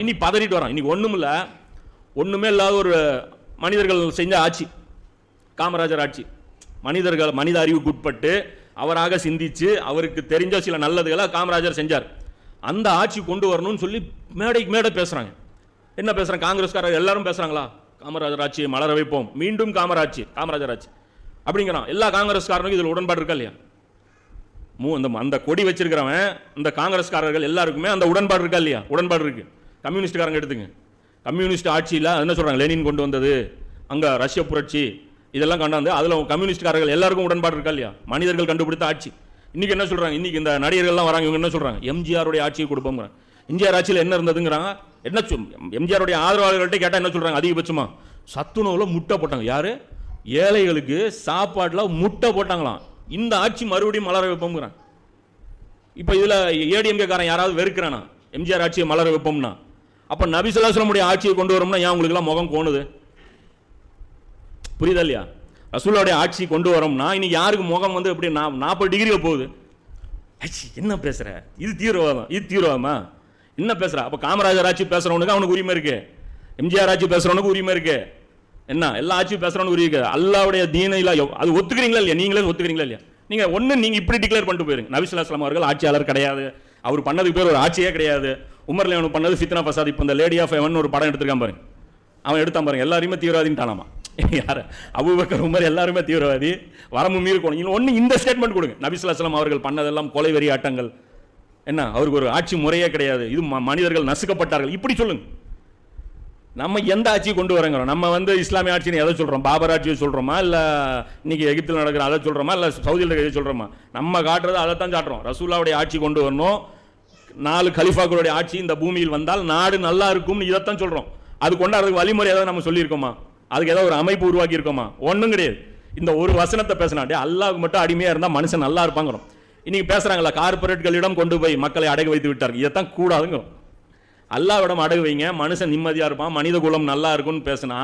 இனி பதறிட்டு வரான். இன்னைக்கு ஒண்ணுமே இல்லாத ஒரு மனிதர்கள் செஞ்ச ஆட்சி காமராஜர் ஆட்சி. மனித அறிவுக்கு உட்பட்டு அவராக சிந்திச்சு அவருக்கு தெரிஞ்ச சில நல்லதுகளை காமராஜர் செஞ்சார். அந்த ஆட்சி கொண்டு வரணும்னு சொல்லி மேடைக்கு மேடை பேசுறாங்க. என்ன பேசுறாங்க? காங்கிரஸ்காரர் எல்லாரும் பேசுறாங்களா? காமராஜர் ஆட்சியை மலர வைப்போம், மீண்டும் காமராஜர் ஆட்சி அப்படிங்கிறான். எல்லா காங்கிரஸ்காரனுக்கும் இதில் உடன்பாடு இருக்கா இல்லையா? அந்த கொடி வச்சிருக்கிறவன் இந்த காங்கிரஸ்காரர்கள் எல்லாருக்குமே அந்த உடன்பாடு இருக்கா இல்லையா? உடன்பாடு இருக்கு. கம்யூனிஸ்ட்காரங்க எடுத்துங்க, கம்யூனிஸ்ட் ஆட்சியில் என்ன சொல்றாங்க? லெனின் கொண்டு வந்தது, அங்க ரஷ்ய புரட்சி இதெல்லாம் கொண்டாந்து அதில் கம்யூனிஸ்ட்காரர்கள் எல்லாருக்கும் உடன்பாடு இருக்கா இல்லையா? மனிதர்கள் கண்டுபிடித்த ஆட்சி. இன்னைக்கு என்ன சொல்றாங்க? இன்னைக்கு இந்த நடிகர்கள்லாம் வராங்க, இவங்க என்ன சொல்றாங்க? எம்ஜிஆருடைய ஆட்சியை கொடுப்போம். எம்ஜிஆர் ஆட்சியில் என்ன இருந்ததுங்கிறாங்க. என்ன எம்ஜிஆருடைய ஆதரவாளர்கள்ட்ட கேட்டால் என்ன சொல்றாங்க? அதிகபட்சமா சத்துணவுல முட்டை போட்டாங்க. யாரு? ஏழைகளுக்கு சாப்பாடுல முட்டை போட்டாங்களாம். இந்த ஆட்சி மறுபடியும் மலர வைப்போம்ங்கிறான். இப்போ இதுல ஏடிஎம்கே காரன் யாராவது வெறுக்கிறானா எம்ஜிஆர் ஆட்சியை மலர வைப்போம்னா? அப்ப நபி ஸல்லல்லாஹு அலைஹி வஸல்லம் ஆட்சியை கொண்டு வரோம்னா ஏன் உங்களுக்கு எல்லாம் முகம் கோணுது? புரியுதா இல்லையா? ரசூலுடைய ஆட்சி கொண்டு வரோம்னா இன்னைக்கு யாருக்கு முகம் வந்து எப்படி 40 டிகிரியில போகுது? என்ன பேசுற? இது தீவிரவாதமா? என்ன பேசுற? அப்ப காமராஜர் ஆட்சி பேசுறவனுக்கு அவனுக்கு உரிமை இருக்கு, எம்ஜிஆர் ஆட்சி பேசுறவனுக்கு உரிமை இருக்கு, என்ன எல்லா ஆட்சியும் பேசுறவனுக்கு உரிமை இருக்கு. அல்லாஹ்வுடைய தீனில அது ஒத்துக்கிறீங்களா இல்லையா? நீங்களே ஒத்துக்கிறீங்களா இல்லையா? நீங்க இப்படி டிக்ளேர் பண்ணிட்டு போயிருங்க, நபி ஸல்லல்லாஹு அலைஹி வஸல்லம் அவர்கள் ஆட்சியாளர் கிடையாது, அவர் பண்ணதுக்கு பேர் ஒரு ஆட்சியே கிடையாது. உமர்ல அவனு பண்ணது ஃபித்னா ஃபசாத். இப்போ இந்த லேடி ஆஃப் ஹெவன் ஒரு படம் எடுத்திருக்கான் பாருங்க, அவன் எடுத்தான் பாருங்க, எல்லாருமே தீவிரவாதின்ட்டானாமா. யார்? அபூபக்கர், உமர் எல்லாருமே தீவிரவாதி, வரம்பு மீறி போகணும். ஒன்று இந்த ஸ்டேட்மெண்ட் கொடுங்க, நபி ஸல்லல்லாஹு அலைஹி வஸல்லம் அவர்கள் பண்ணதெல்லாம் கொலை வெறி ஆட்டங்கள், என்ன அவருக்கு ஒரு ஆட்சி முறையே கிடையாது, இது மனிதர்கள் நசுக்கப்பட்டார்கள், இப்படி சொல்லுங்க. நம்ம எந்த ஆட்சியை கொண்டு வரங்கிறோம்? நம்ம வந்து இஸ்லாமிய ஆட்சின்னு எதை சொல்றோம்? பாபர் ஆட்சியை சொல்றோமா, இல்ல இன்னைக்கு எகிப்தில் நடக்கிற அதை சொல்றோமா, இல்ல சவுதியில் எதை சொல்றோமா? நம்ம காட்டுறது அதை தான் காட்டுறோம். ரசூலுல்லாஹ்வுடைய ஆட்சி கொண்டு வரணும், 4 கலிஃபாக்களுடைய ஆட்சி இந்த பூமியில் வந்தால் நாடு நல்லா இருக்கும், இதைத்தான் சொல்றோம். அது கொண்டாடுறதுக்கு வழிமுறை ஏதாவது நம்ம சொல்லியிருக்கோமா? அதுக்கு ஏதாவது ஒரு அமைப்பு உருவாக்கி இருக்கோமா? ஒன்றும் கிடையாது. இந்த ஒரு வசனத்தை பேசினாட்டே அல்லாஹ்வுக்கு மட்டும் அடிமையா இருந்தால் மனுஷன் நல்லா இருப்பாங்கிறோம். இன்னைக்கு பேசுறாங்களா, கார்பரேட்களிடம் கொண்டு போய் மக்களை அடகு வைத்து விட்டார்கள், இதைத்தான் கூடாதுங்கிறோம். அல்லாஹ்விடம் அடகு வைங்க, மனுஷன் நிம்மதியா இருப்பான், மனித குலம் நல்லா இருக்கும்னு பேசினா